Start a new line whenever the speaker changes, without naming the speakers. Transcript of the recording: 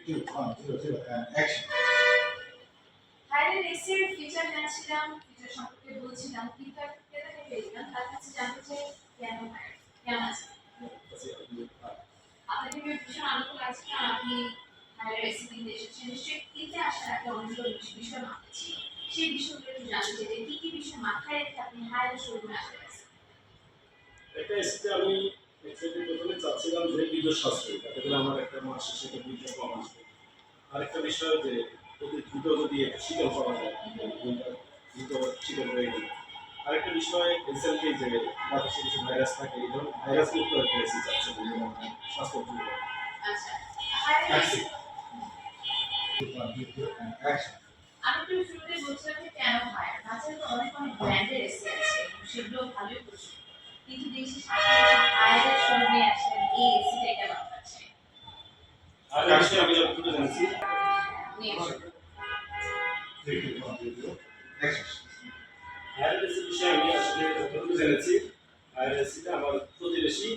2, 1, 0, 0, and action.
হায়ারের এসের feature জানছিলাম, feature সম্পর্কে বলছিলাম, কিন্তু একটা ক্রেতাকে পেয়েছিলাম, তার কাছে জানতে চাই কেন হায়ার, কেমন আছে? আপনাকে পেয়ে ভীষণ আনন্দ লাগছে, কারণ আপনি হায়ারের এসে কিনতে এসেছেন। নিশ্চয়ই কিনতে আসার একটা অনেকগুলো বিষয় মাথায় ছিল। সেই বিষয়গুলো একটু জানতে চাই যে কি বিষয় মাথায় রেখে আপনি হায়ারের শোরুমে আসতে পারছেন?
একটা এসিতে আমি অ্যাকচুয়ালি প্রথমে চাচ্ছিলাম যে বিদ্যুৎ সাশ্রয়ী, তাতে করে আমার একটা মাস শেষে একটা বিদ্যুৎ কম আসবে। আরেকটা বিষয় যে অতি দ্রুত যদি একটু শীতল করা যায়, দ্রুত শীতল হয়ে গেল। আরেকটা বিষয় রিসেন্টলি যে বাতাসে কিছু ভাইরাস থাকে, এই ধরনের ভাইরাস মুক্ত একটা এসি চাচ্ছে স্বাস্থ্য উপযোগী।
আচ্ছা, হায়ারের এসি
2, 1, 0, 0, and action.
আমি একটু শুরুতে বলছিলাম যে কেন হায়ার? তাছাড়া তো অনেক অনেক ব্র্যান্ডের এসি আছে, সেগুলো ভালোই প্রচুর। কিন্তু দেখছি সাধারণত হায়ারের শোরুমে আসলে এই এসিটা কেন পাচ্ছে?
আর এই বিষয়ে আমি যতটুকু জানছি,
নিয়ে এসো।
3, 2, 1, 0, 0, action.
হায়ার এসির বিষয়ে আমি আসলে যতটুকু জেনেছি, হায়ার এসিটা আমার প্রতিবেশী